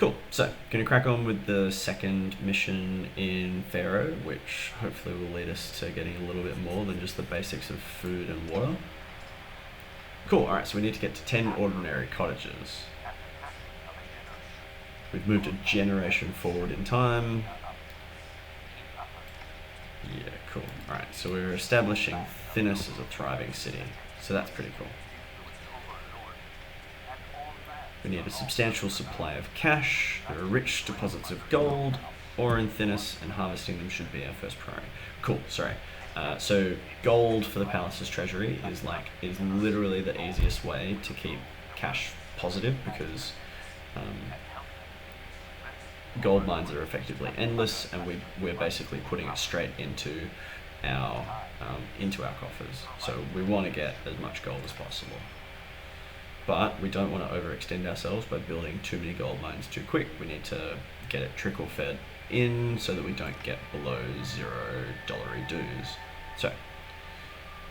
Cool, so gonna crack on with the second mission in Pharaoh, which hopefully will lead us to getting a little bit more than just the basics of food and water. Cool, alright, so we need to get to 10 ordinary cottages. We've moved a generation forward in time. Yeah, cool. Alright, so we're establishing Thinis as a thriving city, so that's pretty cool. We need a substantial supply of cash. There are rich deposits of gold, ore in Thinis, and harvesting them should be our first priority. Cool, sorry. So gold for the palace's treasury is literally the easiest way to keep cash positive, because gold mines are effectively endless, and we're basically putting it straight into our coffers. So we want to get as much gold as possible. But we don't want to overextend ourselves by building too many gold mines too quick. We need to get it trickle fed in so that we don't get below $0 dues. So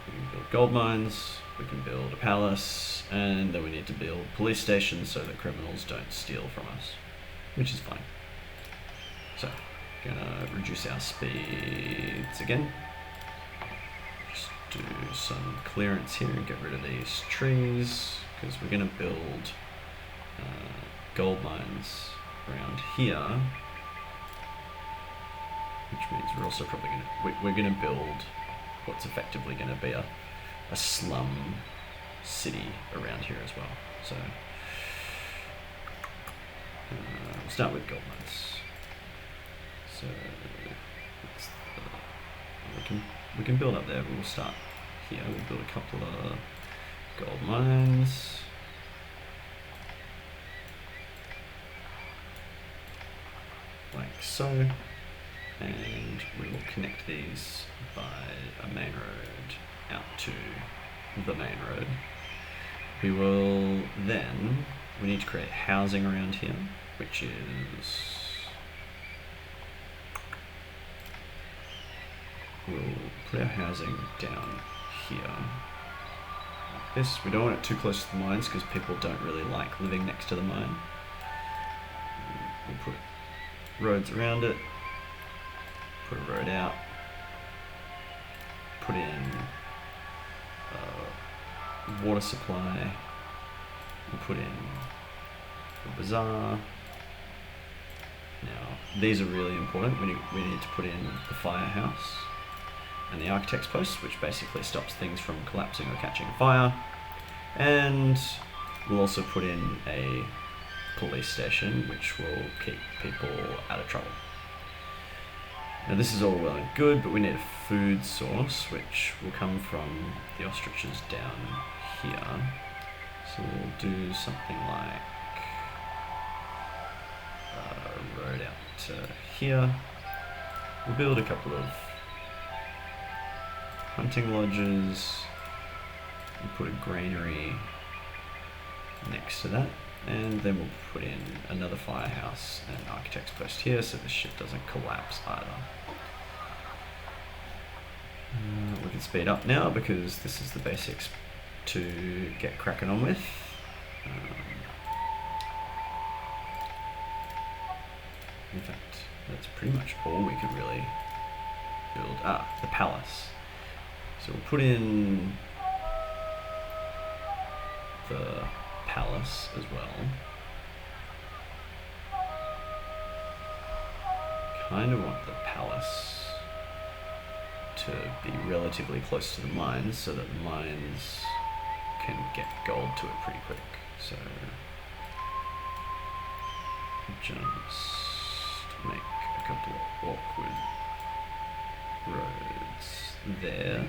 we can build gold mines, we can build a palace, and then we need to build police stations so that criminals don't steal from us, which is fine. So gonna reduce our speeds again. Just do some clearance here and get rid of these trees, because we're going to build gold mines around here, which means we're also probably we're going to build what's effectively going to be a slum city around here as well. So we'll start with gold mines. So we can build up there, but we'll start here. We'll build a couple of gold mines. Like so. And we will connect these by a main road out to the main road. We will then, we need to create housing around here, which is, we'll put our housing down here. This, we don't want it too close to the mines because people don't really like living next to the mine. We'll put roads around it, put a road out, put in water supply, we'll put in a bazaar. Now, these are really important. We need to put in the firehouse and the architect's post, which basically stops things from collapsing or catching fire. And we'll also put in a police station, which will keep people out of trouble. Now this is all well and good, but we need a food source, which will come from the ostriches down here. So we'll do something like a road out to here. We'll build a couple of hunting lodges, we'll put a granary next to that, and then we'll put in another firehouse and an architect's post here so this shit doesn't collapse either. We can speed up now because this is the basics to get cracking on with. In fact, that's pretty much all we can really build. The palace. So we'll put in the palace as well. Kind of want the palace to be relatively close to the mines so that the mines can get gold to it pretty quick. So just make a couple of awkward roads there.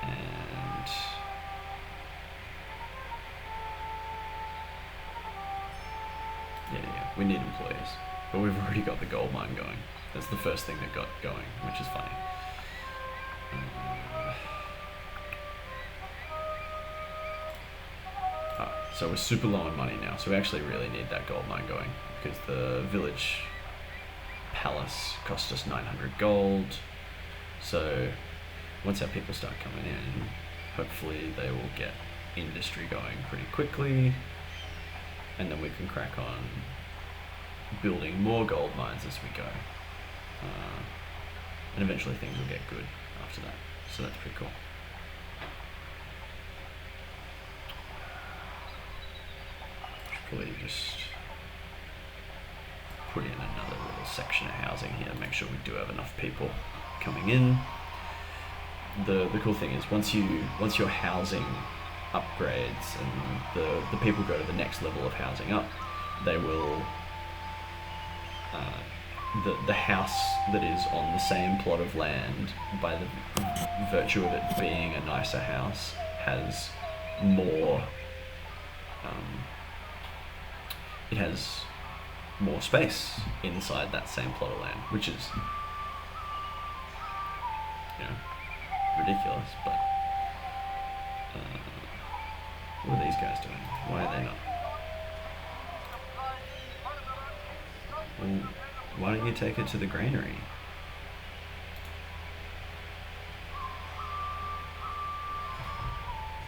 And yeah, we need employees, but we've already got the gold mine going. That's the first thing that got going, which is funny. So we're super low on money now, so we actually really need that gold mine going, because the village palace cost us 900 gold. So once our people start coming in, hopefully they will get industry going pretty quickly, and then we can crack on building more gold mines as we go. And eventually things will get good after that. So that's pretty cool. Should probably just put in another little section of housing here, make sure we do have enough people coming in. The cool thing is once your housing upgrades and the people go to the next level of housing up, they will the house that is on the same plot of land, by the virtue of it being a nicer house, has more it has more space inside that same plot of land, which is, you know, ridiculous, but what are these guys doing? Why are they not? Well, why don't you take it to the granary?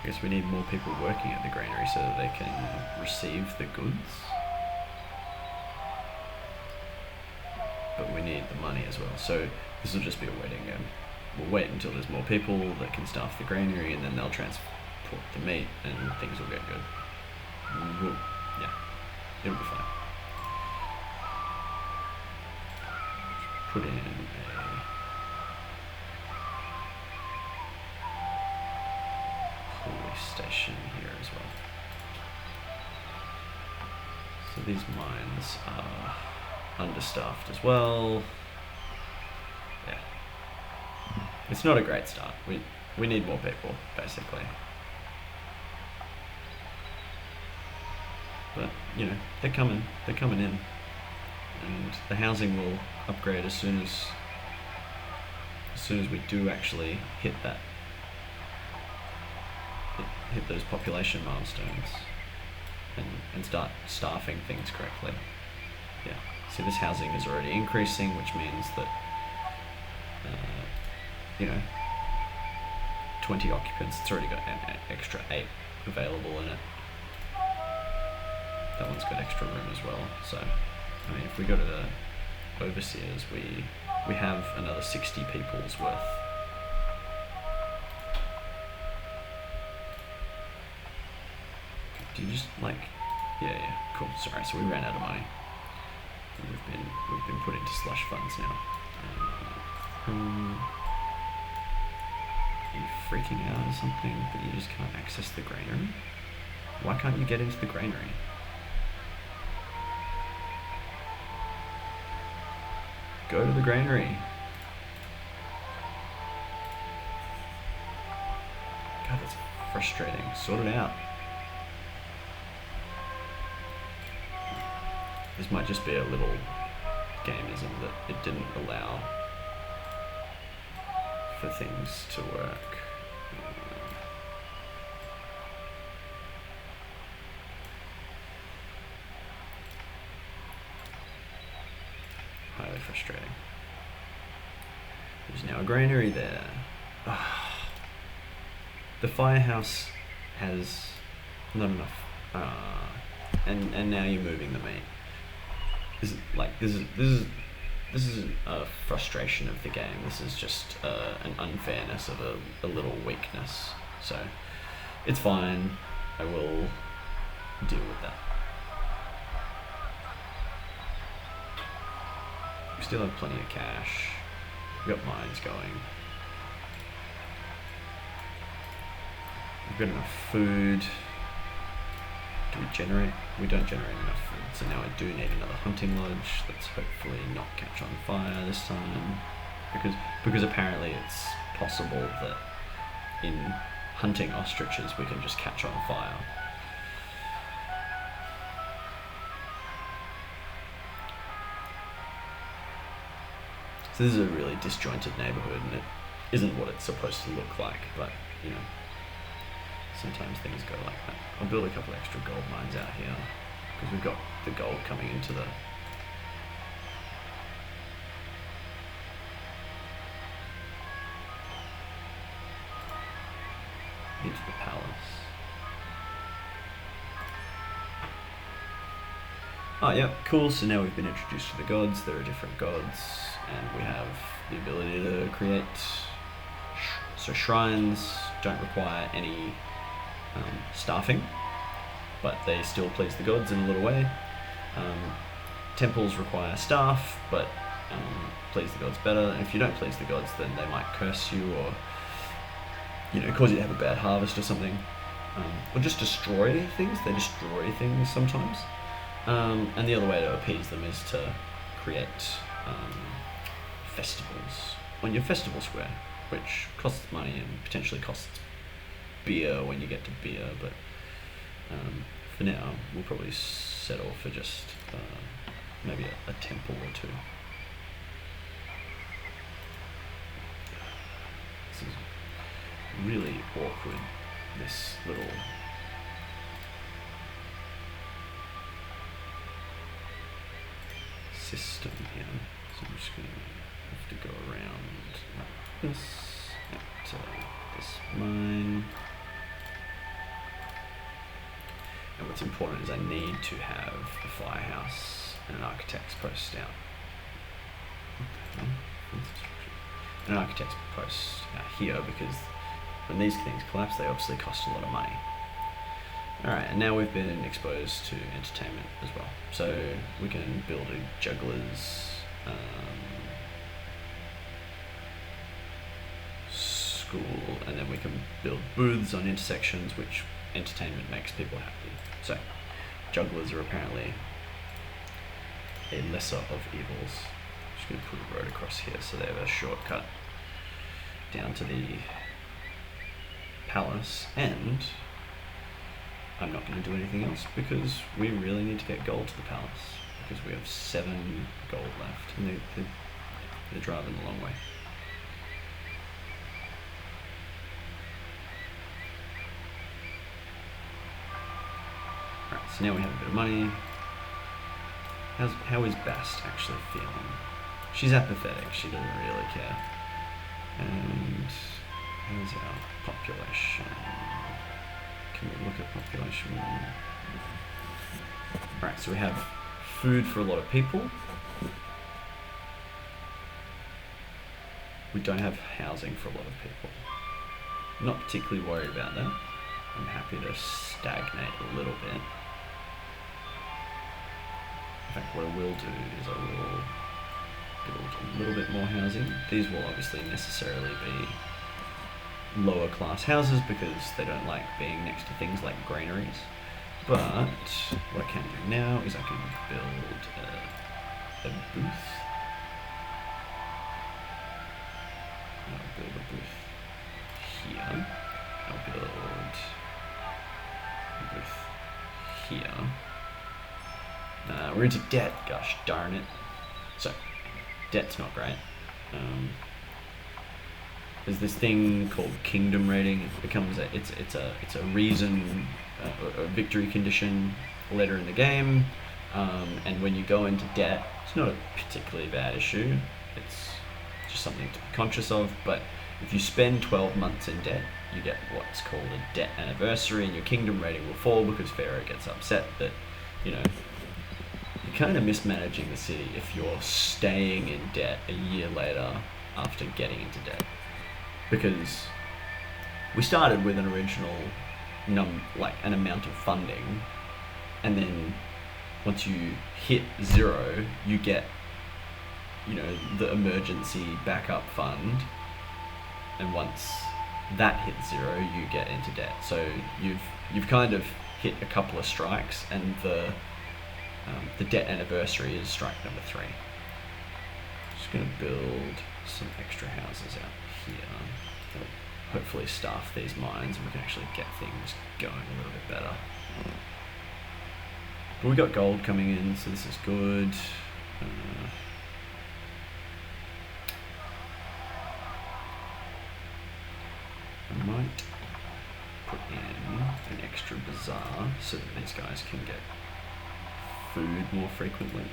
I guess we need more people working at the granary so that they can receive the goods. But we need the money as well, so this will just be a waiting game. We'll wait until there's more people that can staff the granary, and then they'll transport the meat and things will get good. Yeah, it'll be fine. Put in a police station here as well. So these mines are understaffed as well. Yeah, it's not a great start. We need more people, basically. But you know, they're coming in, and the housing will upgrade as soon as we do actually hit those population milestones and start staffing things correctly. Yeah. See, this housing is already increasing, which means that, 20 occupants, it's already got an extra 8 available in it. That one's got extra room as well. So, I mean, if we go to the overseers, we have another 60 people's worth. Do you just, like, yeah, cool, sorry, so we ran out of money. We've been put into slush funds now. Are you freaking out or something that you just can't access the granary? Why can't you get into the granary? Go to the granary. God, that's frustrating. Sort it out. This might just be a little gamism that it didn't allow for things to work. Highly frustrating. There's now a granary there. The firehouse has not enough, and now you're moving the meat. This isn't a frustration of the game. This is just an unfairness of a little weakness. So it's fine. I will deal with that. We still have plenty of cash. We've got mines going. We've got enough food. Do we generate? We don't generate enough food, so now I do need another hunting lodge. Let's hopefully not catch on fire this time, because apparently it's possible that in hunting ostriches we can just catch on fire. So this is a really disjointed neighborhood, and it isn't what it's supposed to look like, but you know, sometimes things go like that. I'll build a couple extra gold mines out here, because we've got the gold coming into the... into the palace. Oh, yeah, cool. So now we've been introduced to the gods. There are different gods, and we have the ability to create. So shrines don't require any staffing, but they still please the gods in a little way. Temples require staff, but please the gods better. And if you don't please the gods, then they might curse you, or cause you to have a bad harvest or something, or just destroy things. They destroy things sometimes. And the other way to appease them is to create festivals on your festival square, which costs money and potentially costs beer when you get to beer, but for now we'll probably settle for just maybe a temple or two. This is really awkward, this little system here. So I'm just going to have to go around like this at this mine. And what's important is I need to have a firehouse and an architect's post out. An architect's post out here, because when these things collapse, they obviously cost a lot of money. Alright, and now we've been exposed to entertainment as well. So we can build a juggler's school, and then we can build booths on intersections, which entertainment makes people happy. So jugglers are apparently a lesser of evils. Just going to put a road across here so they have a shortcut down to the palace, and I'm not going to do anything else because we really need to get gold to the palace, because we have 7 gold left, and they're driving the long way. Alright, so now we have a bit of money. How is Bast actually feeling? She's apathetic, she doesn't really care. And how's our population? Can we look at population? Alright, so we have food for a lot of people. We don't have housing for a lot of people. I'm not particularly worried about that. I'm happy to stagnate a little bit. In fact, what I will do is I will build a little bit more housing. These will obviously necessarily be lower class houses because they don't like being next to things like granaries. But what I can do now is I can build a booth. I'll build a booth here. I'll build a booth here. We're into debt, gosh darn it. So, debt's not great. There's this thing called kingdom rating. It becomes it's a reason, a victory condition later in the game. And when you go into debt, it's not a particularly bad issue. It's just something to be conscious of. But if you spend 12 months in debt, you get what's called a debt anniversary, and your kingdom rating will fall because Pharaoh gets upset that, you're kind of mismanaging the city if you're staying in debt a year later after getting into debt. Because we started with an original an amount of funding, and then once you hit 0, you get the emergency backup fund, and once that hits 0, you get into debt. So you've kind of hit a couple of strikes, and the debt anniversary is strike number 3. Just going to build some extra houses out here. That'll hopefully staff these mines, and we can actually get things going a little bit better. But we got gold coming in, so this is good. I might put in an extra bazaar so that these guys can get food more frequently.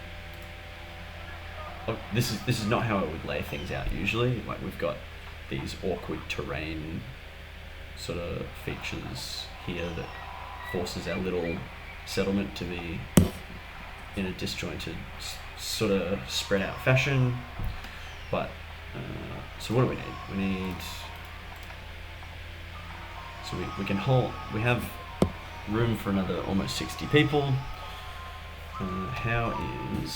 Oh, this is not how I would lay things out usually. Like, we've got these awkward terrain sort of features here that forces our little settlement to be in a disjointed, sort of spread out fashion. But so what do we need? We need, so we can hold, we have room for another almost 60 people. How is,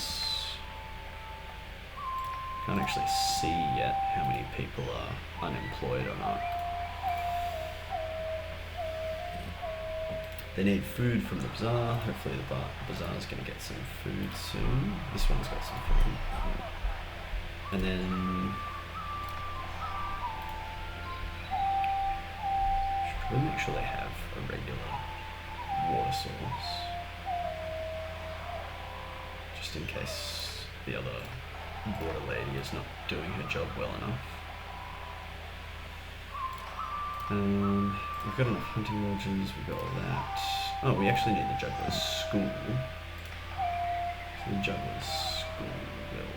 can't actually see yet how many people are unemployed or not. They need food from the bazaar. Hopefully the bazaar is going to get some food soon. This one's got some food. And then should probably make sure they have a regular water source, just in case the other water lady is not doing her job well enough. We've got enough hunting lodges, we've got all that. Oh, we actually need the juggler's school. So the juggler's school will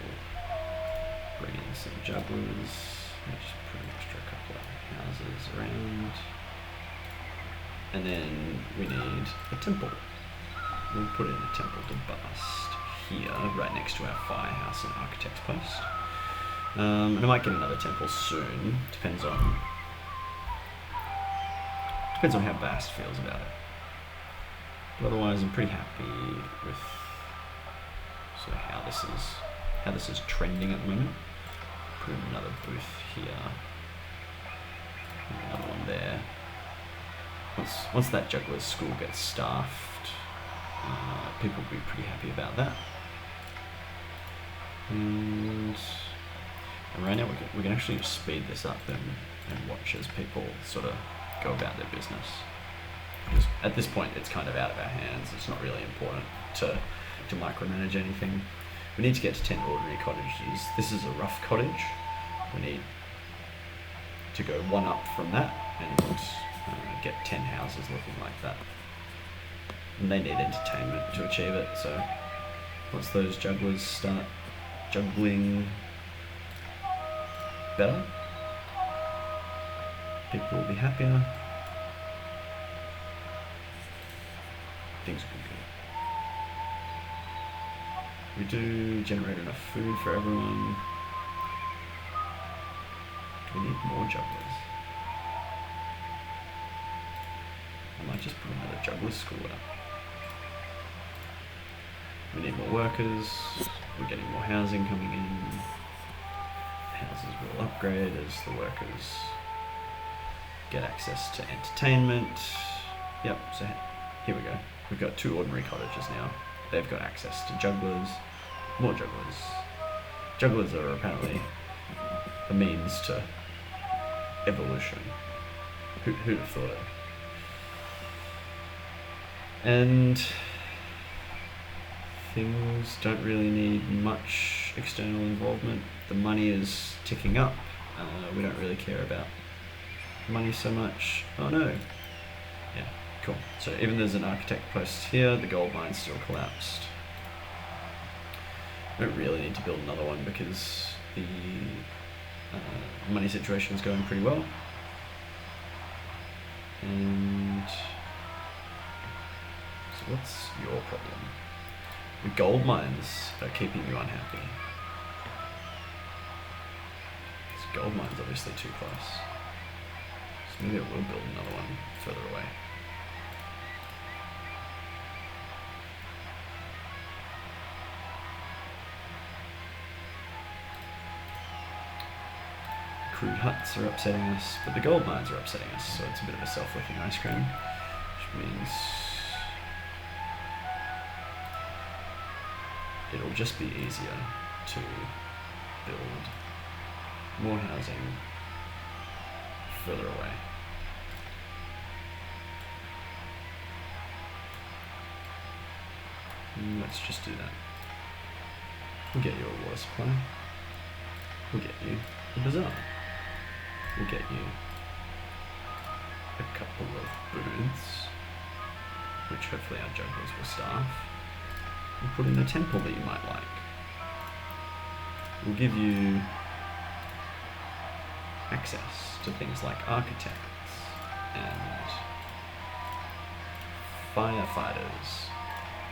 bring in some jugglers. I'll just put an extra couple of houses around. And then we need a temple. We'll put in a temple to bust here, right next to our firehouse and architect's post. And I might get another temple soon, depends on how Bast feels about it. But otherwise, I'm pretty happy with sort of how this is trending at the moment. Put in another booth here, and another one there. Once that juggler's school gets staffed, people will be pretty happy about that. And right now we can actually just speed this up and watch as people sort of go about their business. Because at this point it's kind of out of our hands. It's not really important to micromanage anything. We need to get to 10 ordinary cottages. This is a rough cottage. We need to go one up from that and get 10 houses looking like that. And they need entertainment to achieve it, so once those jugglers start juggling better, people will be happier. Things will be good. We do generate enough food for everyone. Do we need more jugglers? I might just put another juggler school out. We need more workers. We're getting more housing coming in. Houses will upgrade as the workers get access to entertainment. Yep, so here we go. We've got 2 ordinary cottages now. They've got access to jugglers, more jugglers. Jugglers are apparently a means to evolution. Who'd have thought it? And things don't really need much external involvement. The money is ticking up. We don't really care about money so much. Oh no. Yeah, cool. So even there's an architect post here, the gold mine still collapsed. We don't really need to build another one because the money situation is going pretty well. And so what's your problem? The gold mines are keeping you unhappy. This gold mine's obviously too close. So maybe I will build another one further away. Crude huts are upsetting us, but the gold mines are upsetting us, so it's a bit of a self-licking ice cream, which means it'll just be easier to build more housing further away. Let's just do that. We'll get you a water supply. We'll get you a bazaar. We'll get you a couple of booths, which hopefully our jugglers will staff. We'll put in a temple that you might like. We'll give you access to things like architects and firefighters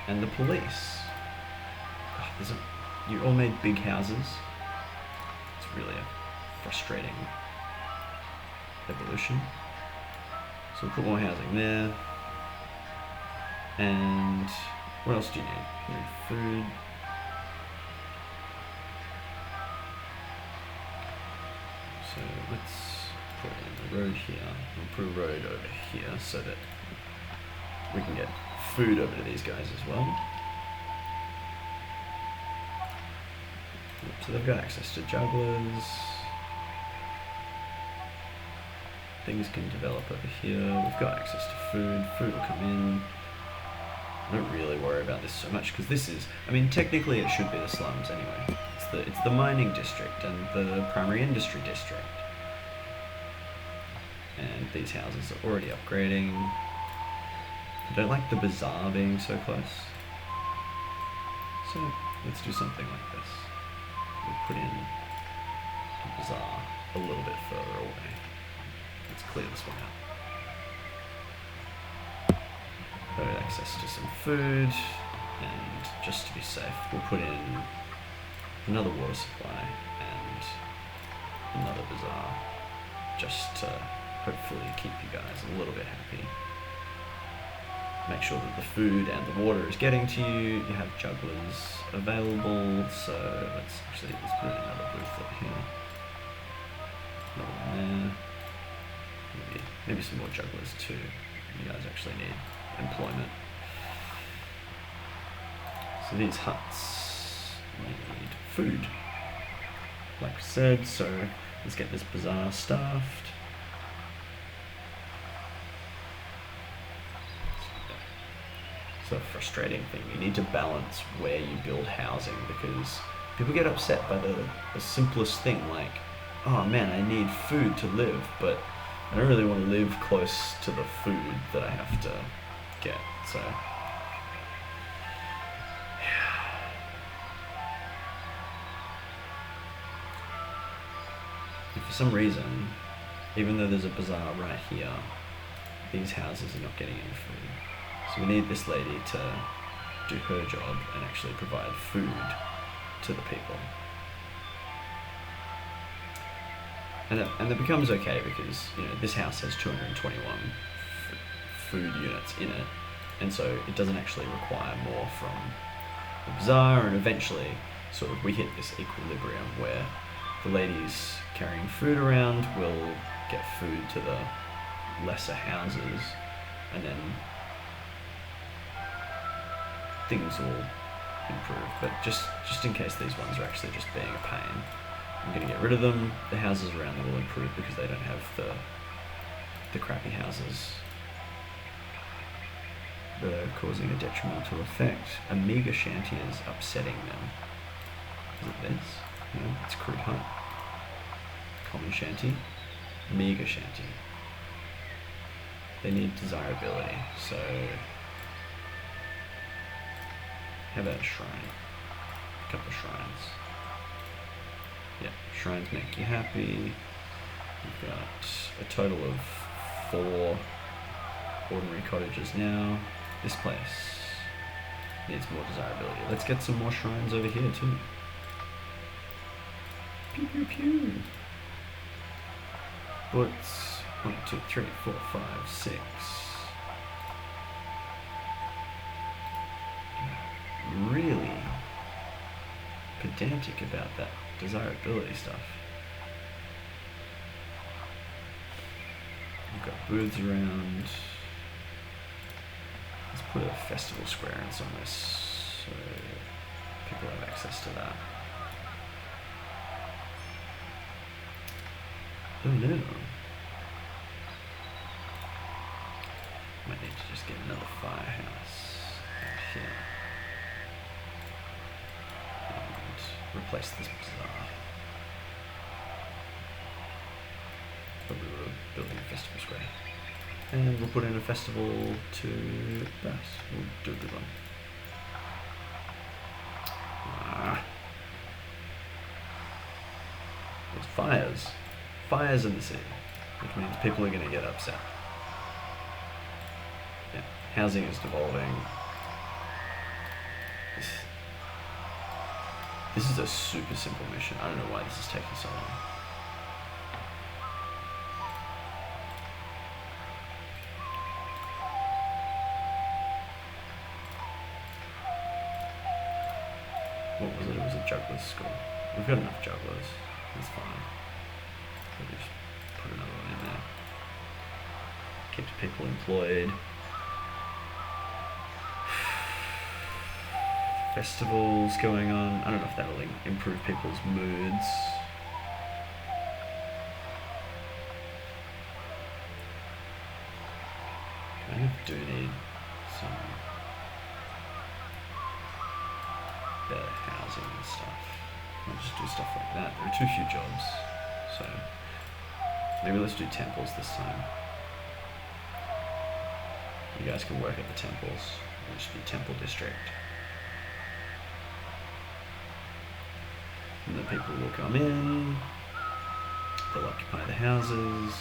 and the police. You all made big houses. It's really a frustrating evolution. So we'll put more housing there. And what else do you need? You need food. So let's put in a road here. We'll put a road over here so that we can get food over to these guys as well. So they've got access to jugglers. Things can develop over here. We've got access to food. Food will come in. I don't really worry about this so much because this is, I mean, technically it should be the slums anyway. It's the mining district and the primary industry district. And these houses are already upgrading. I don't like the bazaar being so close. So let's do something like this. We'll put in a bazaar a little bit further away. Let's clear this one out. Access to some food, and just to be safe, we'll put in another water supply and another bazaar, just to hopefully keep you guys a little bit happy. Make sure that the food and the water is getting to you. You have jugglers available, so let's put in another booth up here. Another one there. Maybe some more jugglers too. You guys actually need employment. So these huts need food, like I said, so let's get this bazaar staffed. It's a frustrating thing. You need to balance where you build housing because people get upset by the simplest thing, like, oh man, I need food to live, but I don't really want to live close to the food that I have to get, so if for some reason, even though there's a bazaar right here, these houses are not getting any food. So we need this lady to do her job and actually provide food to the people. And it becomes okay because, you know, this house has 221 food units in it, and so it doesn't actually require more from the bazaar, and eventually sort of we hit this equilibrium where the ladies carrying food around will get food to the lesser houses, and then things will improve. But just in case these ones are actually just being a pain, I'm going to get rid of them. The houses around them will improve because they don't have the crappy houses that are causing a detrimental effect. A meagre shanty is upsetting them. Is it this? No, it's crude hut. Common shanty. Meagre shanty. They need desirability, so how about a shrine? A couple of shrines. Yeah, shrines make you happy. We've got a total of 4 ordinary cottages now. This place needs more desirability. Let's get some more shrines over here too. Pew pew pew. Butts. 1, 2, 3, 4, 5, 6. Really pedantic about that desirability stuff. We've got booths around. Let's put a festival square in somewhere so people have access to that. Oh no. Might need to just get another firehouse out here. And replace this bazaar. But we were building a festival square. And we'll put in a festival to that. We'll do a good one. There's fires. Fires in the city, which means people are going to get upset. Housing is devolving. This is a super simple mission. I don't know why this is taking so long. What was it? It was a juggler's school. We've got enough jugglers. That's fine. We'll just put another one in there. Keeps people employed. Festivals going on. I don't know if that'll improve people's moods. Kind of do need some better housing and stuff. I'll just do stuff like that. There are too few jobs, so maybe let's do temples this time. You guys can work at the temples. It'll just be temple district. And the people will come in, they'll occupy the houses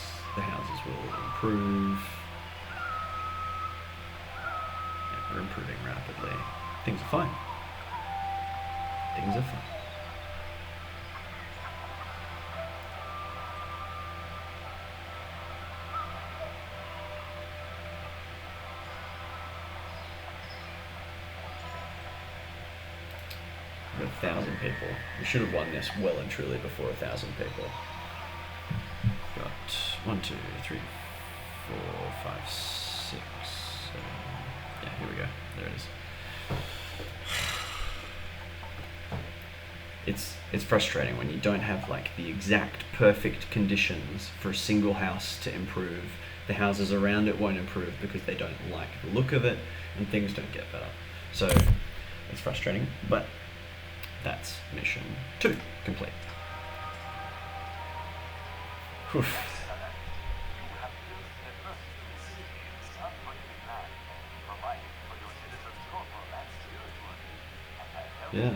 will improve. Yeah, we're improving rapidly. Things are fine. Things are fine. We've got 1,000 people. We should have won this well and truly before 1,000 people. Got 1, 2, 3, 4, 5, 6, 7. Yeah, here we go. There it is. It's frustrating when you don't have like the exact perfect conditions for a single house to improve. The houses around it won't improve because they don't like the look of it, and things don't get better. So it's frustrating, but that's mission 2 complete. Whew. Yeah.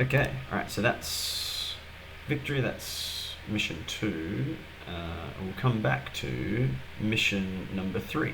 Okay, alright, so that's victory, that's mission 2. We'll come back to mission number 3.